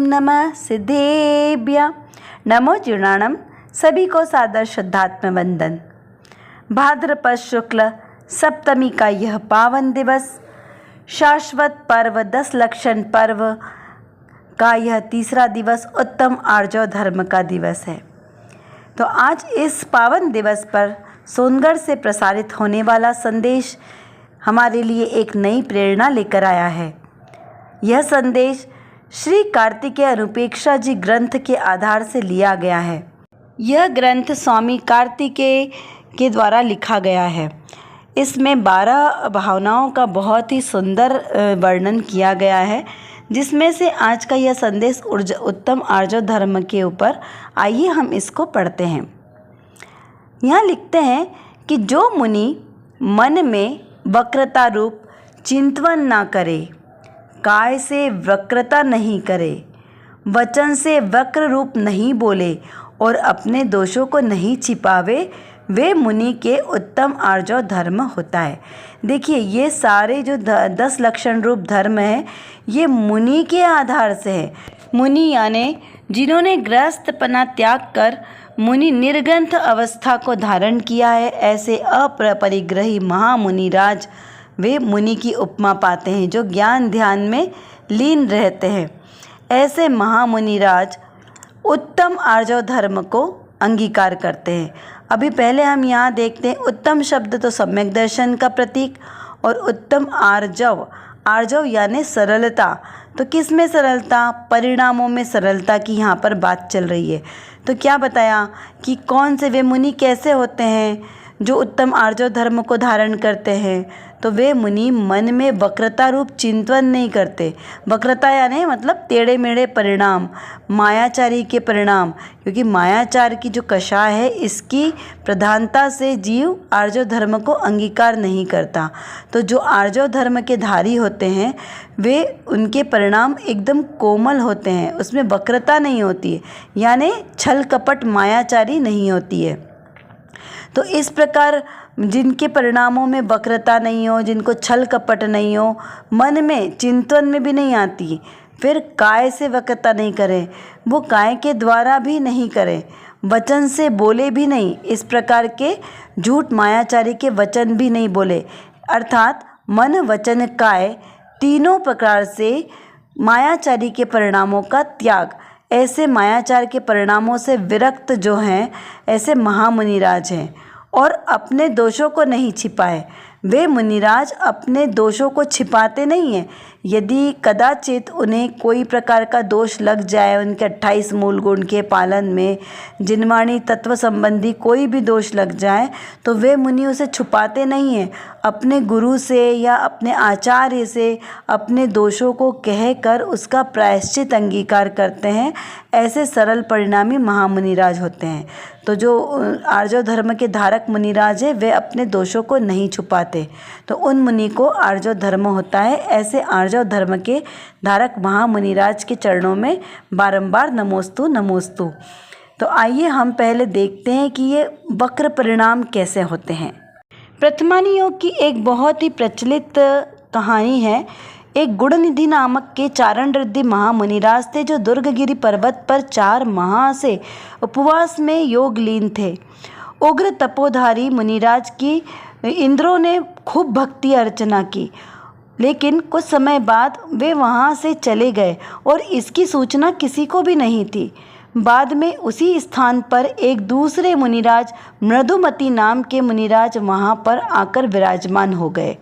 नमः सिद्धेभ्य। नमो जीर्णाणम। सभी को सादर श्रद्धात्म वंदन। भाद्रपद शुक्ल सप्तमी का यह पावन दिवस, शाश्वत पर्व 10 लक्षण पर्व का यह तीसरा दिवस उत्तम आर्जव धर्म का दिवस है। तो आज इस पावन दिवस पर सोनगढ़ से प्रसारित होने वाला संदेश हमारे लिए एक नई प्रेरणा लेकर आया है। यह संदेश श्री कार्तिकेय अनुपेक्षा जी ग्रंथ के आधार से लिया गया है। यह ग्रंथ स्वामी कार्तिकेय के द्वारा लिखा गया है। इसमें 12 भावनाओं का बहुत ही सुंदर वर्णन किया गया है, जिसमें से आज का यह संदेश उत्तम आर्जव धर्म के ऊपर। आइए हम इसको पढ़ते हैं। यहाँ लिखते हैं कि जो मुनि मन में वक्रता रूप चिंतन ना करे, काय से वक्रता नहीं करे, वचन से वक्र रूप नहीं बोले और अपने दोषों को नहीं छिपावे, वे मुनि के उत्तम आर्जव धर्म होता है। देखिए, ये सारे जो 10 लक्षण रूप धर्म है, ये मुनि के आधार से है। मुनि यानी जिन्होंने गृहस्थपना त्याग कर मुनि निर्ग्रंथ अवस्था को धारण किया है, ऐसे अपरिग्रही महामुनिराज वे मुनि की उपमा पाते हैं, जो ज्ञान ध्यान में लीन रहते हैं। ऐसे महामुनिराज उत्तम आर्जव धर्म को अंगीकार करते हैं। अभी पहले हम यहाँ देखते हैं, उत्तम शब्द तो सम्यक दर्शन का प्रतीक, और उत्तम आर्जव, आर्जव यानी सरलता। तो किस में सरलता? परिणामों में सरलता की यहाँ पर बात चल रही है। तो क्या बताया कि कौन से वे मुनि कैसे होते हैं जो उत्तम आर्जव धर्म को धारण करते हैं? तो वे मुनि मन में वक्रता रूप चिंतन नहीं करते। वक्रता यानी मतलब टेढ़े मेढ़े परिणाम, मायाचारी के परिणाम, क्योंकि मायाचार की जो कषाय है, इसकी प्रधानता से जीव आर्जव धर्म को अंगीकार नहीं करता। तो जो आर्जव धर्म के धारी होते हैं, वे उनके परिणाम एकदम कोमल होते हैं, उसमें वक्रता नहीं होती है, यानी छल कपट मायाचारी नहीं होती है। तो इस प्रकार जिनके परिणामों में वक्रता नहीं हो, जिनको छल कपट नहीं हो, मन में चिंतन में भी नहीं आती, फिर काय से वक्रता नहीं करें, वो काय के द्वारा भी नहीं करें, वचन से बोले भी नहीं, इस प्रकार के झूठ मायाचारी के वचन भी नहीं बोले। अर्थात मन वचन काय तीनों प्रकार से मायाचारी के परिणामों का त्याग, ऐसे मायाचार के परिणामों से विरक्त जो हैं, ऐसे महामुनिराज हैं। और अपने दोषों को नहीं छिपाए। वे मुनिराज अपने दोषों को छिपाते नहीं हैं। यदि कदाचित उन्हें कोई प्रकार का दोष लग जाए, उनके 28 मूल गुण के पालन में जिनवाणी तत्व संबंधी कोई भी दोष लग जाए, तो वे मुनि उसे छुपाते नहीं हैं। अपने गुरु से या अपने आचार्य से अपने दोषों को कहकर उसका प्रायश्चित अंगीकार करते हैं। ऐसे सरल परिणामी महामुनिराज होते हैं। तो जो आर्जव धर्म के धारक मुनिराज है, वे अपने दोषों को नहीं छुपाते, तो उन मुनि को आर्जव धर्म होता है। ऐसे आर्जव धर्म के धारक महामुनिराज के चरणों में बारंबार नमोस्तु नमोस्तु। तो आइए हम पहले देखते हैं कि ये वक्र परिणाम कैसे होते हैं। प्रथमानी योग की एक बहुत ही प्रचलित कहानी है। एक गुणनिधि नामक के चारण रिद्धि महामुनिराज थे, जो दुर्गगिरि पर्वत पर 4 माह से उपवास में योग लीन थे। उग्र तपोधारी मुनिराज की इंद्रों ने खूब भक्ति अर्चना की, लेकिन कुछ समय बाद वे वहाँ से चले गए और इसकी सूचना किसी को भी नहीं थी। बाद में उसी स्थान पर एक दूसरे मुनिराज मृदुमती नाम के मुनिराज वहाँ पर आकर विराजमान हो गए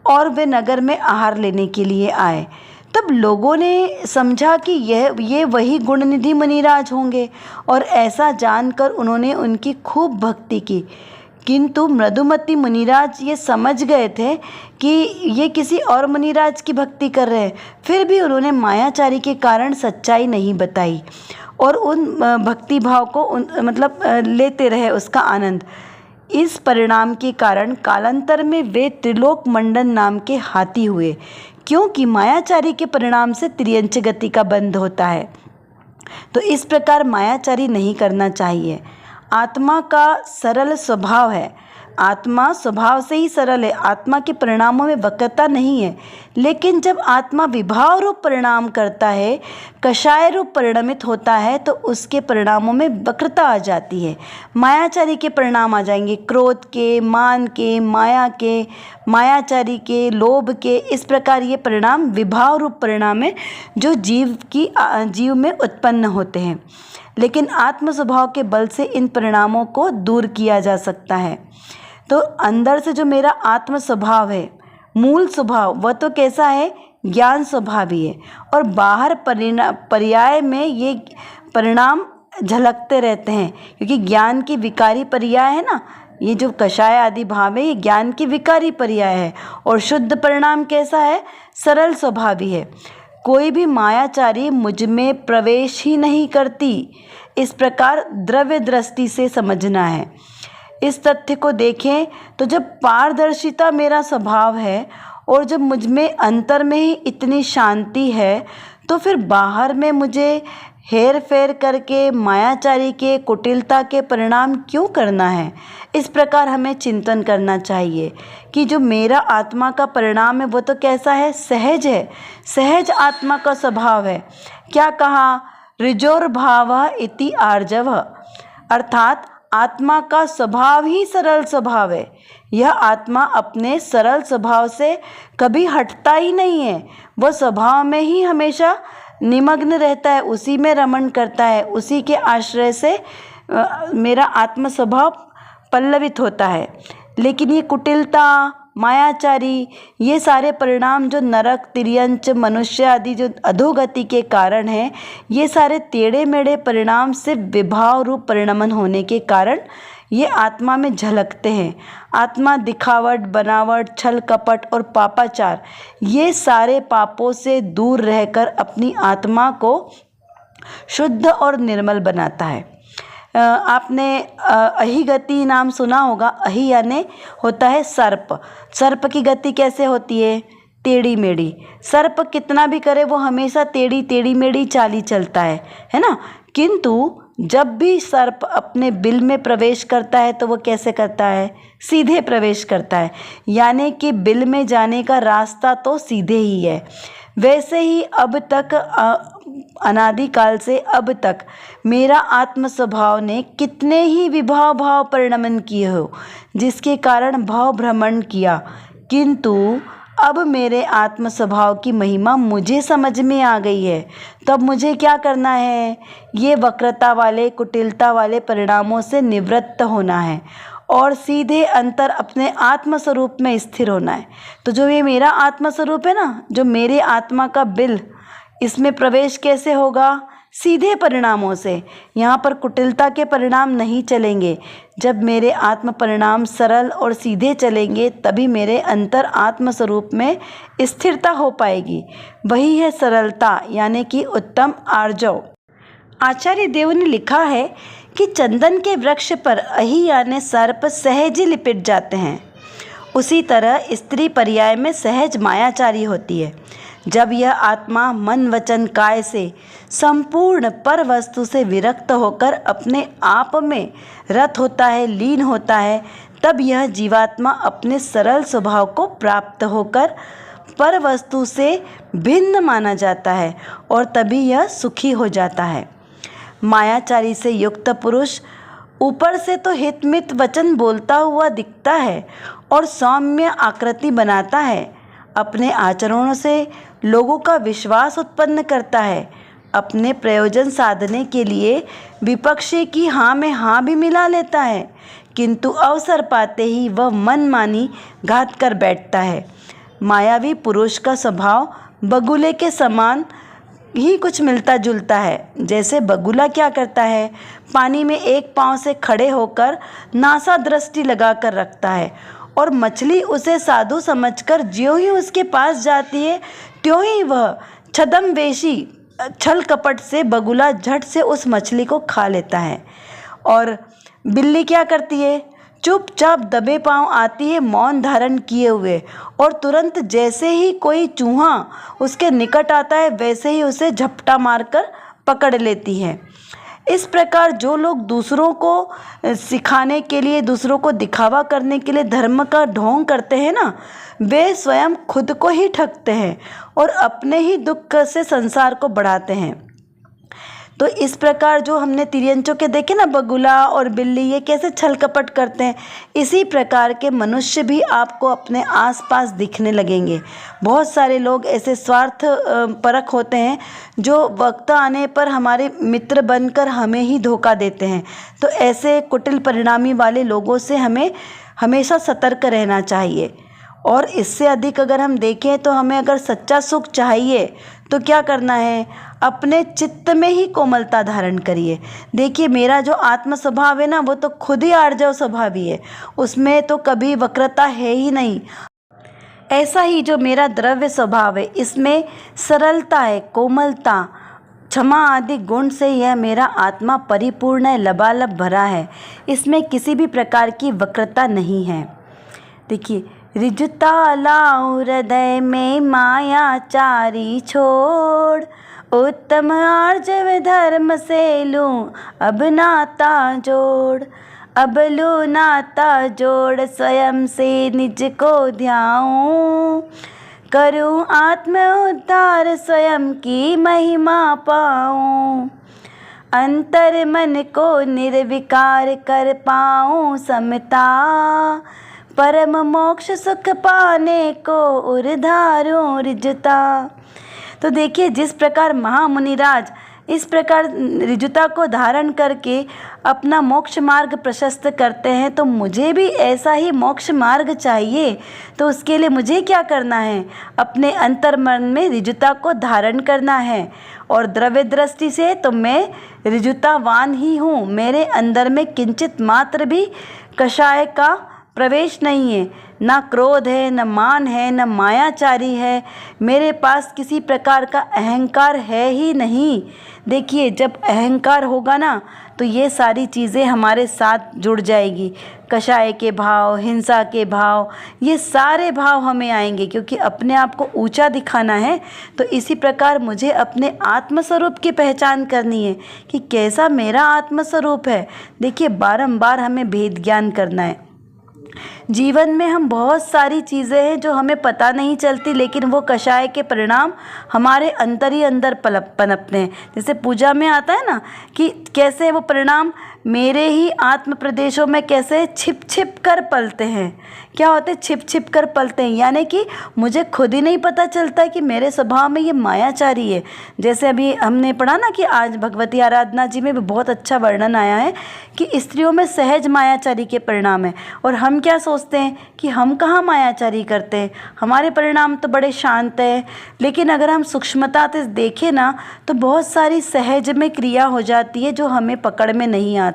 और वे नगर में आहार लेने के लिए आए। तब लोगों ने समझा कि ये वही गुणनिधि मुनिराज होंगे, और ऐसा जानकर उन्होंने उनकी खूब भक्ति की। किंतु मृदुमती मुनिराज ये समझ गए थे कि ये किसी और मुनिराज की भक्ति कर रहे हैं। फिर भी उन्होंने मायाचारी के कारण सच्चाई नहीं बताई और उन भक्ति भाव को लेते रहे उसका आनंद। इस परिणाम के कारण कालांतर में वे त्रिलोक मंडन नाम के हाथी हुए, क्योंकि मायाचारी के परिणाम से त्रियंच गति का बंध होता है। तो इस प्रकार मायाचारी नहीं करना चाहिए। आत्मा का सरल स्वभाव है, आत्मा स्वभाव से ही सरल है, आत्मा के परिणामों में वक्रता नहीं है। लेकिन जब आत्मा विभाव रूप परिणाम करता है, कषाय रूप परिणमित होता है, तो उसके परिणामों में वक्रता आ जाती है। मायाचारी के परिणाम आ जाएंगे, क्रोध के, मान के, माया के, मायाचारी के, लोभ के। इस प्रकार ये परिणाम विभाव रूप परिणाम है जो जीव में उत्पन्न होते हैं। लेकिन आत्म स्वभाव के बल से इन परिणामों को दूर किया जा सकता है। तो अंदर से जो मेरा आत्म स्वभाव है, मूल स्वभाव, वह तो कैसा है? ज्ञान स्वभावी है। और बाहर पर्याय में ये परिणाम झलकते रहते हैं, क्योंकि ज्ञान की विकारी पर्याय है ना, ये जो कषाय आदि भाव है ये ज्ञान की विकारी पर्याय है। और शुद्ध परिणाम कैसा है? सरल स्वभावी है। कोई भी मायाचारी मुझ में प्रवेश ही नहीं करती। इस प्रकार द्रव्य दृष्टि से समझना है। इस तथ्य को देखें तो जब पारदर्शिता मेरा स्वभाव है और जब मुझ में अंतर में ही इतनी शांति है, तो फिर बाहर में मुझे हेर फेर करके मायाचारी के, कुटिलता के परिणाम क्यों करना है? इस प्रकार हमें चिंतन करना चाहिए कि जो मेरा आत्मा का परिणाम है वो तो कैसा है? सहज है, सहज आत्मा का स्वभाव है। क्या कहा? ऋजोर्भावः इति आर्जवः, अर्थात आत्मा का स्वभाव ही सरल स्वभाव है। यह आत्मा अपने सरल स्वभाव से कभी हटता ही नहीं है। वह स्वभाव में ही हमेशा निमग्न रहता है, उसी में रमण करता है, उसी के आश्रय से मेरा आत्म स्वभाव पल्लवित होता है। लेकिन ये कुटिलता, मायाचारी, ये सारे परिणाम जो नरक, तिर्यंच, मनुष्य आदि जो अधोगति के कारण हैं, ये सारे टेढ़े मेढ़े परिणाम से विभाव रूप परिणमन होने के कारण ये आत्मा में झलकते हैं। आत्मा दिखावट, बनावट, छल कपट और पापाचार, ये सारे पापों से दूर रहकर अपनी आत्मा को शुद्ध और निर्मल बनाता है। आपने अहिगति नाम सुना होगा। अहि यानी होता है सर्प। सर्प की गति कैसे होती है? टेढ़ी मेढ़ी। सर्प कितना भी करे वो हमेशा टेढ़ी मेढ़ी चाली चलता है ना। किंतु जब भी सर्प अपने बिल में प्रवेश करता है तो वो कैसे करता है? सीधे प्रवेश करता है, यानी कि बिल में जाने का रास्ता तो सीधे ही है। वैसे ही अब तक अनादिकाल से अब तक मेरा आत्म स्वभाव ने कितने ही विभाव भाव परिणमन किए हो, जिसके कारण भाव भ्रमण किया, किंतु अब मेरे आत्म स्वभाव की महिमा मुझे समझ में आ गई है। तब मुझे क्या करना है? ये वक्रता वाले, कुटिलता वाले परिणामों से निवृत्त होना है और सीधे अंतर अपने आत्म स्वरूप में स्थिर होना है। तो जो ये मेरा आत्म स्वरूप है ना, जो मेरे आत्मा का बिल, इसमें प्रवेश कैसे होगा? सीधे परिणामों से। यहाँ पर कुटिलता के परिणाम नहीं चलेंगे। जब मेरे आत्म परिणाम सरल और सीधे चलेंगे तभी मेरे अंतर आत्म स्वरूप में स्थिरता हो पाएगी। वही है सरलता, यानी कि उत्तम आर्जव। आचार्य देव ने लिखा है कि चंदन के वृक्ष पर अहि यानी सर्प सहज ही लिपट जाते हैं। उसी तरह स्त्री पर्याय में सहज मायाचारी होती है। जब यह आत्मा मन वचन काय से संपूर्ण पर वस्तु से विरक्त होकर अपने आप में रत होता है, लीन होता है, तब यह जीवात्मा अपने सरल स्वभाव को प्राप्त होकर पर वस्तु से भिन्न माना जाता है और तभी यह सुखी हो जाता है। मायाचारी से युक्त पुरुष ऊपर से तो हितमित वचन बोलता हुआ दिखता है और सौम्य आकृति बनाता है। अपने आचरणों से लोगों का विश्वास उत्पन्न करता है। अपने प्रयोजन साधने के लिए विपक्षी की हाँ में हाँ भी मिला लेता है, किंतु अवसर पाते ही वह मनमानी घात कर बैठता है। मायावी पुरुष का स्वभाव बगुले के समान ही कुछ मिलता जुलता है। जैसे बगुला क्या करता है? पानी में एक पांव से खड़े होकर नासा दृष्टि लगाकर रखता है और मछली उसे साधु समझकर ज्यों ही उसके पास जाती है त्यों ही वह छद्मवेशी छल कपट से बगुला झट से उस मछली को खा लेता है। और बिल्ली क्या करती है? चुपचाप दबे पांव आती है मौन धारण किए हुए, और तुरंत जैसे ही कोई चूहा उसके निकट आता है वैसे ही उसे झपटा मारकर पकड़ लेती है। इस प्रकार जो लोग दूसरों को सिखाने के लिए, दूसरों को दिखावा करने के लिए धर्म का ढोंग करते हैं ना, वे स्वयं खुद को ही ठगते हैं और अपने ही दुख से संसार को बढ़ाते हैं। तो इस प्रकार जो हमने तिर्यंचों के देखे ना, बगुला और बिल्ली, ये कैसे छल कपट करते हैं, इसी प्रकार के मनुष्य भी आपको अपने आसपास दिखने लगेंगे। बहुत सारे लोग ऐसे स्वार्थ परख होते हैं जो वक्त आने पर हमारे मित्र बनकर हमें ही धोखा देते हैं। तो ऐसे कुटिल परिणामी वाले लोगों से हमें हमेशा सतर्क रहना चाहिए। और इससे अधिक अगर हम देखें तो हमें अगर सच्चा सुख चाहिए तो क्या करना है, अपने चित्त में ही कोमलता धारण करिए। देखिए, मेरा जो आत्म स्वभाव है ना, वो तो खुद ही आर्जव स्वभावी है, उसमें तो कभी वक्रता है ही नहीं। ऐसा ही जो मेरा द्रव्य स्वभाव है, इसमें सरलता है, कोमलता, क्षमा आदि गुण से यह मेरा आत्मा परिपूर्ण है, लबालब भरा है, इसमें किसी भी प्रकार की वक्रता नहीं है। देखिए, ऋजुता लाऊं हृदय में माया चारी छोड़, उत्तम आर्जव धर्म से लूं अब नाता जोड़। अब लूं नाता जोड़, स्वयं से निज को ध्याऊं, करूं आत्म उद्धार, स्वयं की महिमा पाऊं। अंतर मन को निर्विकार कर पाऊं समता, परम मोक्ष सुख पाने को उर्धारूं ऋजुता। तो देखिए, जिस प्रकार महामुनिराज इस प्रकार ऋजुता को धारण करके अपना मोक्ष मार्ग प्रशस्त करते हैं, तो मुझे भी ऐसा ही मोक्ष मार्ग चाहिए। तो उसके लिए मुझे क्या करना है, अपने अंतर्मन में ऋजुता को धारण करना है। और द्रव्य दृष्टि से तो मैं ऋजुतावान ही हूँ, मेरे अंदर में किंचित मात्र भी कषाय का प्रवेश नहीं है, ना क्रोध है, न मान है, न मायाचारी है, मेरे पास किसी प्रकार का अहंकार है ही नहीं। देखिए, जब अहंकार होगा ना, तो ये सारी चीज़ें हमारे साथ जुड़ जाएगी। कषाय के भाव, हिंसा के भाव, ये सारे भाव हमें आएंगे, क्योंकि अपने आप को ऊंचा दिखाना है। तो इसी प्रकार मुझे अपने आत्मस्वरूप की पहचान करनी है कि कैसा मेरा आत्मस्वरूप है। देखिए, बारंबार हमें भेद ज्ञान करना है। जीवन में हम बहुत सारी चीज़ें हैं जो हमें पता नहीं चलती, लेकिन वो कषाय के परिणाम हमारे अंदर ही अंदर पनपते हैं। जैसे पूजा में आता है ना कि कैसे वो परिणाम मेरे ही आत्म प्रदेशों में कैसे छिप छिप कर पलते हैं। क्या होते हैं? छिप छिप कर पलते हैं, यानी कि मुझे खुद ही नहीं पता चलता कि मेरे स्वभाव में ये मायाचारी है। जैसे अभी हमने पढ़ा ना कि आज भगवती आराधना जी में भी बहुत अच्छा वर्णन आया है कि स्त्रियों में सहज मायाचारी के परिणाम है। और हम क्या सोचते हैं कि हम कहाँ मायाचारी करते हैं, हमारे परिणाम तो बड़े शांत हैं। लेकिन अगर हम सूक्ष्मता से देखें ना, तो बहुत सारी सहज में क्रिया हो जाती है जो हमें पकड़ में नहीं आती।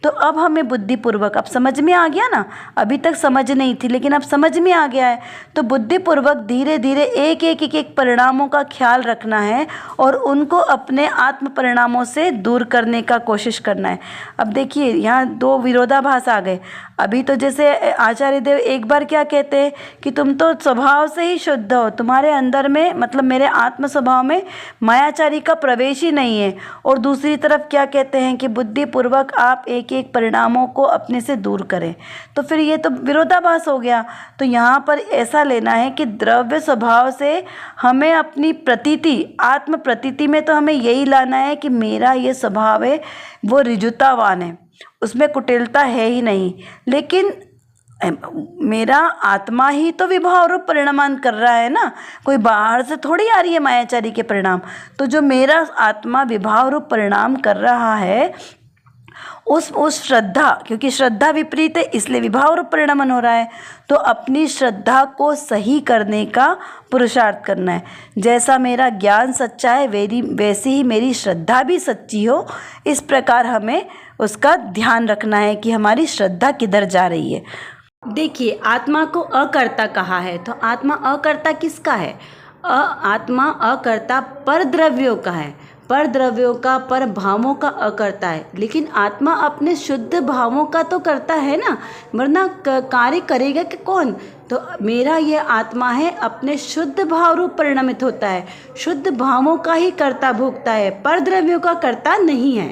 तो अब हमें बुद्धिपूर्वक, अब समझ में आ गया ना, अभी तक समझ नहीं थी लेकिन अब समझ में आ गया है, तो बुद्धिपूर्वक धीरे धीरे एक एक परिणामों का ख्याल रखना है और उनको अपने आत्म परिणामों से दूर करने का कोशिश करना है। अब देखिए, यहाँ दो विरोधाभास आ गए। अभी तो जैसे आचार्य देव एक बार क्या कहते हैं कि तुम तो स्वभाव से ही शुद्ध हो, तुम्हारे अंदर में मतलब मेरे आत्म स्वभाव में मायाचारी का प्रवेश ही नहीं है। और दूसरी तरफ क्या कहते हैं कि बुद्धिपूर्वक आप एक एक परिणामों को अपने से दूर करें। तो फिर ये तो विरोधाभास हो गया। तो यहाँ पर ऐसा लेना है कि द्रव्य स्वभाव से हमें अपनी प्रतीति, आत्म प्रतीति में तो हमें यही लाना है कि मेरा ये स्वभाव है वो ऋजुतावान है, उसमें कुटिलता है ही नहीं। लेकिन मेरा आत्मा ही तो विभाव रूप परिणाम कर रहा है ना, कोई बाहर से थोड़ी आ रही है मायाचारी के परिणाम। तो जो मेरा आत्मा विभाव रूप परिणाम कर रहा है उस श्रद्धा, क्योंकि श्रद्धा विपरीत है इसलिए विभाव रूप परिणमन हो रहा है, तो अपनी श्रद्धा को सही करने का पुरुषार्थ करना है। जैसा मेरा ज्ञान सच्चा है वैसी ही मेरी श्रद्धा भी सच्ची हो, इस प्रकार हमें उसका ध्यान रखना है कि हमारी श्रद्धा किधर जा रही है। देखिए, आत्मा को अकर्ता कहा है, तो आत्मा अकर्ता किसका है? आत्मा अकर्ता पर द्रव्यों का है, पर द्रव्यों का, पर भावों का अकर्ता है। लेकिन आत्मा अपने शुद्ध भावों का तो करता है ना, वरना कार्य करेगा कि कौन? तो मेरा ये आत्मा है अपने शुद्ध भाव रूप परिणमित होता है, शुद्ध भावों का ही कर्ता भोगता है, पर द्रव्यों का कर्ता नहीं है।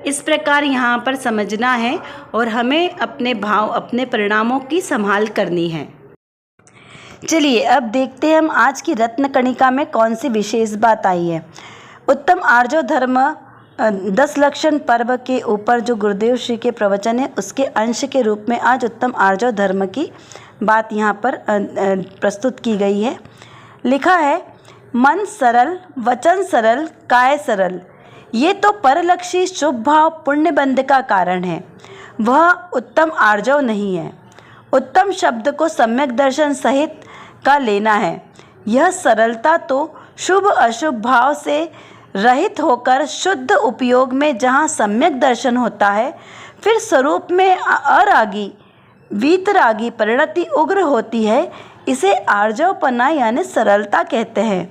इस प्रकार यहाँ पर समझना है और हमें अपने भाव, अपने परिणामों की संभाल करनी है। चलिए अब देखते हैं हम आज की रत्न कणिका में कौन सी विशेष बात आई है। उत्तम आर्जव धर्म 10 लक्षण पर्व के ऊपर जो गुरुदेव श्री के प्रवचन है उसके अंश के रूप में आज उत्तम आर्जव धर्म की बात यहाँ पर प्रस्तुत की गई है। लिखा है, मन सरल, वचन सरल, काय सरल, ये तो परलक्षी शुभ भाव पुण्य बंध का कारण है, वह उत्तम आर्जव नहीं है। उत्तम शब्द को सम्यक दर्शन सहित का लेना है। यह सरलता तो शुभ अशुभ भाव से रहित होकर शुद्ध उपयोग में जहाँ सम्यक दर्शन होता है, फिर स्वरूप में अरागी वीतरागी परिणति उग्र होती है, इसे आर्जवपना यानी सरलता कहते हैं।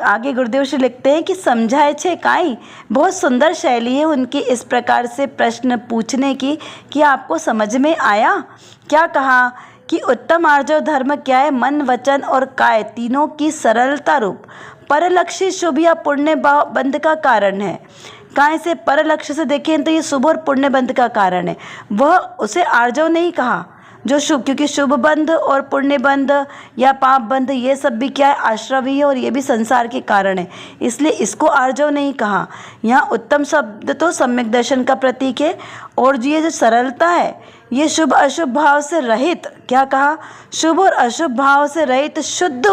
आगे गुरुदेव श्री लिखते हैं कि समझाए छे काई, बहुत सुंदर शैली है उनकी इस प्रकार से प्रश्न पूछने की कि आपको समझ में आया। क्या कहा कि उत्तम आर्जव धर्म क्या है? मन, वचन और काय तीनों की सरलता रूप परलक्षी शुभ या पुण्य बंध का कारण है। काय से परलक्ष्य से देखें तो ये शुभ और पुण्य बंध का कारण है, वह उसे आर्जव नहीं कहा जो शुभ, क्योंकि शुभ बंध और पुण्य बंध या पाप बंध ये सब भी क्या है? आश्रवी है और ये भी संसार के कारण है, इसलिए इसको आर्जव नहीं कहा। यहाँ उत्तम शब्द तो सम्यक दर्शन का प्रतीक है और ये जो सरलता है ये शुभ अशुभ भाव से रहित, क्या कहा? शुभ और अशुभ भाव से रहित शुद्ध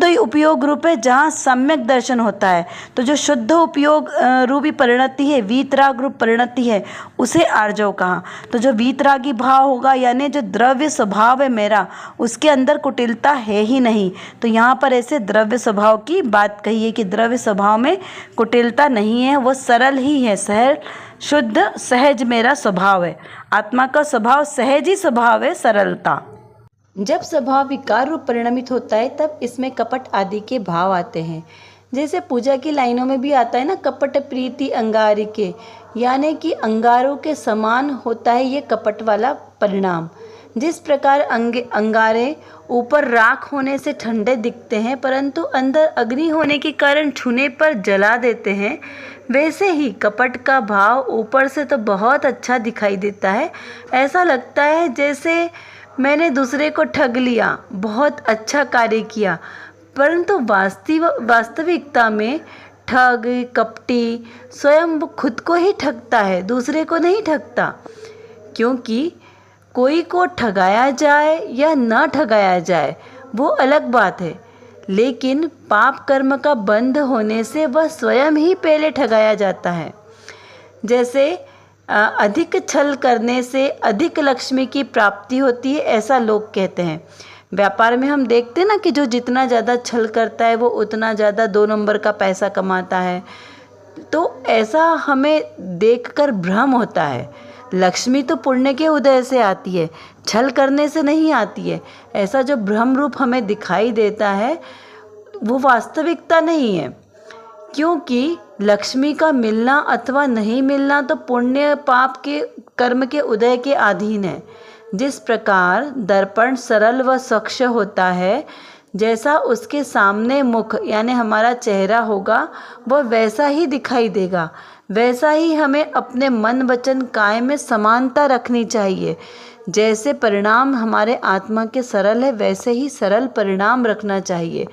उपयोग रूप है जहाँ सम्यक दर्शन होता है। तो जो शुद्ध उपयोग रूपी परिणति है, वीतराग रूप परिणति है, उसे आर्जव कहा। तो जो वीतरागी भाव होगा यानी जो द्रव्य स्वभाव है मेरा, उसके अंदर कुटिलता है ही नहीं। तो यहाँ पर ऐसे द्रव्य स्वभाव की बात कही है कि द्रव्य स्वभाव में कुटिलता नहीं है, वो सरल ही है, सहज शुद्ध सहज मेरा स्वभाव है। आत्मा का स्वभाव सहज ही स्वभाव है, सरलता। जब स्वभाव विकार रूप परिणमित होता है तब इसमें कपट आदि के भाव आते हैं। जैसे पूजा की लाइनों में भी आता है ना, कपट प्रीति अंगारी के, यानी कि अंगारों के समान होता है ये कपट वाला परिणाम। जिस प्रकार अंगारे ऊपर राख होने से ठंडे दिखते हैं परंतु अंदर अग्नि होने के कारण छूने पर जला देते हैं, वैसे ही कपट का भाव ऊपर से तो बहुत अच्छा दिखाई देता है, ऐसा लगता है जैसे मैंने दूसरे को ठग लिया, बहुत अच्छा कार्य किया, परंतु वास्तविकता में ठग कपटी स्वयं खुद को ही ठगता है, दूसरे को नहीं ठगता। क्योंकि कोई को ठगाया जाए या न ठगाया जाए वो अलग बात है, लेकिन पाप कर्म का बंध होने से वह स्वयं ही पहले ठगाया जाता है। जैसे अधिक छल करने से अधिक लक्ष्मी की प्राप्ति होती है, ऐसा लोग कहते हैं। व्यापार में हम देखते हैं ना कि जो जितना ज़्यादा छल करता है वो उतना ज़्यादा 2 नंबर का पैसा कमाता है। तो ऐसा हमें देखकर भ्रम होता है। लक्ष्मी तो पुण्य के उदय से आती है, छल करने से नहीं आती है। ऐसा जो भ्रम रूप हमें दिखाई देता है वो वास्तविकता नहीं है, क्योंकि लक्ष्मी का मिलना अथवा नहीं मिलना तो पुण्य पाप के कर्म के उदय के अधीन है। जिस प्रकार दर्पण सरल व स्वच्छ होता है, जैसा उसके सामने मुख यानी हमारा चेहरा होगा वह वैसा ही दिखाई देगा, वैसा ही हमें अपने मन वचन काय में समानता रखनी चाहिए। जैसे परिणाम हमारे आत्मा के सरल है वैसे ही सरल परिणाम रखना चाहिए।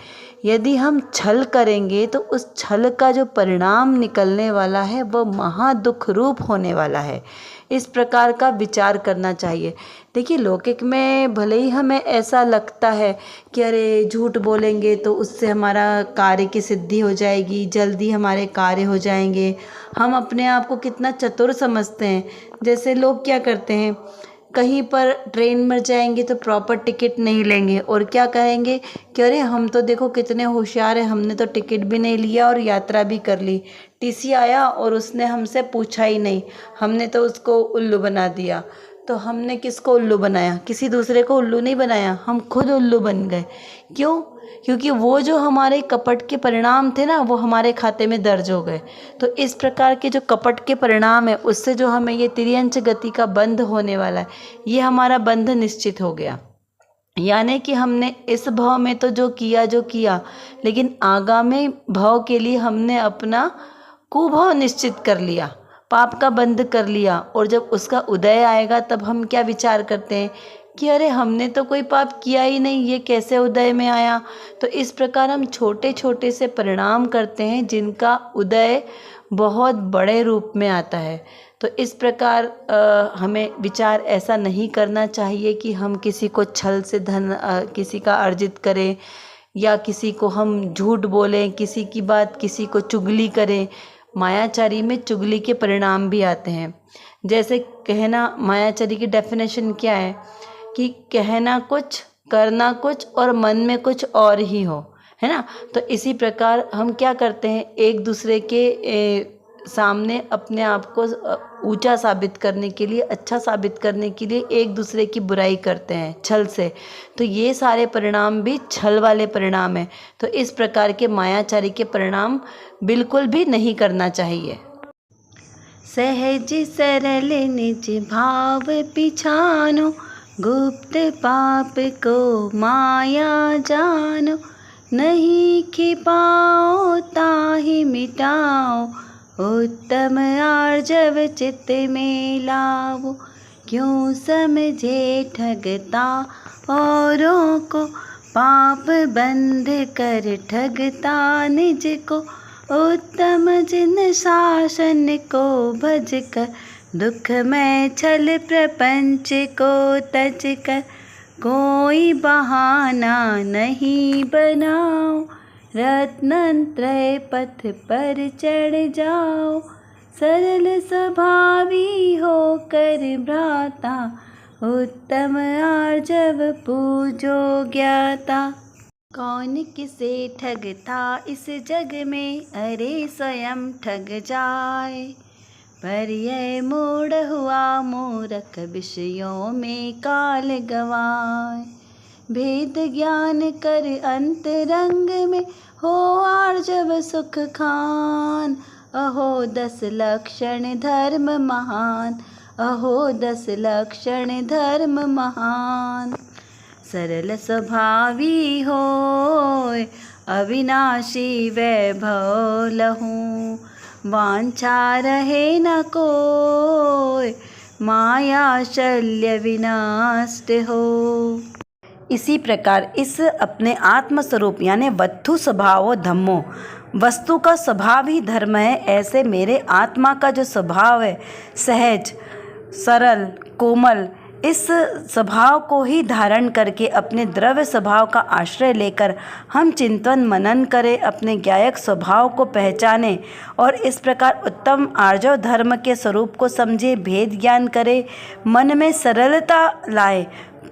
यदि हम छल करेंगे तो उस छल का जो परिणाम निकलने वाला है वह महादुख रूप होने वाला है। इस प्रकार का विचार करना चाहिए। देखिए लौकिक में भले ही हमें ऐसा लगता है कि अरे झूठ बोलेंगे तो उससे हमारा कार्य की सिद्धि हो जाएगी, जल्दी हमारे कार्य हो जाएंगे, हम अपने आप को कितना चतुर समझते हैं। जैसे लोग क्या करते हैं, कहीं पर ट्रेन में जाएंगे तो प्रॉपर टिकट नहीं लेंगे और क्या कहेंगे कि अरे हम तो देखो कितने होशियार हैं, हमने तो टिकट भी नहीं लिया और यात्रा भी कर ली, टीसी आया और उसने हमसे पूछा ही नहीं, हमने तो उसको उल्लू बना दिया। तो हमने किसको उल्लू बनाया? किसी दूसरे को उल्लू नहीं बनाया, हम खुद उल्लू बन गए। क्यों? क्योंकि वो जो हमारे कपट के परिणाम थे ना वो हमारे खाते में दर्ज हो गए। तो इस प्रकार के जो कपट के परिणाम है उससे जो हमें ये तिर्यंच गति का बंध होने वाला है, ये हमारा बंध निश्चित हो गया। यानी कि हमने इस भाव में तो जो किया लेकिन आगामी भाव के लिए हमने अपना कुभाव निश्चित कर लिया, पाप का बंध कर लिया, और जब उसका उदय आएगा तब हम क्या विचार करते हैं कि अरे हमने तो कोई पाप किया ही नहीं, ये कैसे उदय में आया। तो इस प्रकार हम छोटे छोटे से परिणाम करते हैं जिनका उदय बहुत बड़े रूप में आता है। तो इस प्रकार हमें विचार ऐसा नहीं करना चाहिए कि हम किसी को छल से धन किसी का अर्जित करें, या किसी को हम झूठ बोलें, किसी की बात किसी को चुगली करें। मायाचारी में चुगली के परिणाम भी आते हैं। जैसे कहना, मायाचारी की डेफिनेशन क्या है कि कहना कुछ, करना कुछ और मन में कुछ और ही हो, है ना। तो इसी प्रकार हम क्या करते हैं, एक दूसरे के सामने अपने आप को ऊंचा साबित करने के लिए, अच्छा साबित करने के लिए एक दूसरे की बुराई करते हैं छल से। तो ये सारे परिणाम भी छल वाले परिणाम हैं। तो इस प्रकार के मायाचारी के परिणाम बिल्कुल भी नहीं करना चाहिए। सहज सरल निज भाव पिछानो, गुप्त पाप को माया जानो, नहीं खिपाओ ताहि मिटाओ, उत्तम आर्जव चित्त में लावो, क्यों समझे ठगता औरों को, पाप बंध कर ठगता निज को, उत्तम जिन शासन को भज कर, दुख में छल प्रपंच को तज कर, कोई बहाना नहीं बनाओ, रत्नत्रय पथ पर चढ़ जाओ, सरल स्वभावी होकर भ्राता, उत्तम आर्जव पूजो ज्ञाता। कौन किसे ठगता इस जग में, अरे स्वयं ठग जाए, पर यह मूढ़ हुआ मूर्ख, विषयों में काल गवाए, भेद ज्ञान कर अंतरंग में, हो आर्जव सुख खान, अहो 10 लक्षण धर्म महान, अहो 10 लक्षण धर्म महान। सरल स्वभावी होय, अविनाशी वैभव लहूं, वांछा रहे न कोय, माया शल्य विनाष्ट हो। इसी प्रकार इस अपने आत्म स्वरूप यानी वस्तु स्वभावो धम्मो, वस्तु का स्वभाव ही धर्म है, ऐसे मेरे आत्मा का जो स्वभाव है सहज सरल कोमल, इस स्वभाव को ही धारण करके अपने द्रव्य स्वभाव का आश्रय लेकर हम चिंतन मनन करें, अपने ज्ञायक स्वभाव को पहचानें और इस प्रकार उत्तम आर्जव धर्म के स्वरूप को समझे, भेद ज्ञान करें, मन में सरलता लाए।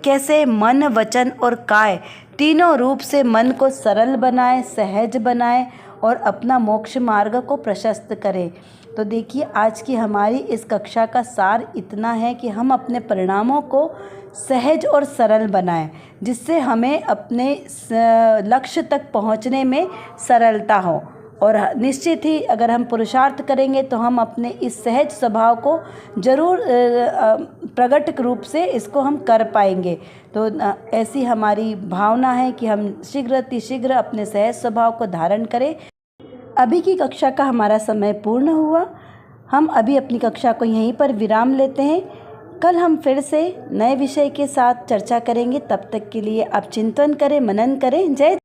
कैसे? मन वचन और काय तीनों रूप से मन को सरल बनाए, सहज बनाए और अपना मोक्ष मार्ग को प्रशस्त करें। तो देखिए आज की हमारी इस कक्षा का सार इतना है कि हम अपने परिणामों को सहज और सरल बनाएं, जिससे हमें अपने लक्ष्य तक पहुंचने में सरलता हो। और निश्चित ही अगर हम पुरुषार्थ करेंगे तो हम अपने इस सहज स्वभाव को जरूर प्रगट रूप से इसको हम कर पाएंगे। तो ऐसी हमारी भावना है कि हम शीघ्र अपने सहज स्वभाव को धारण करें। अभी की कक्षा का हमारा समय पूर्ण हुआ। हम अभी अपनी कक्षा को यहीं पर विराम लेते हैं। कल हम फिर से नए विषय के साथ चर्चा करेंगे। तब तक के लिए आप चिंतन करें, मनन करें। जय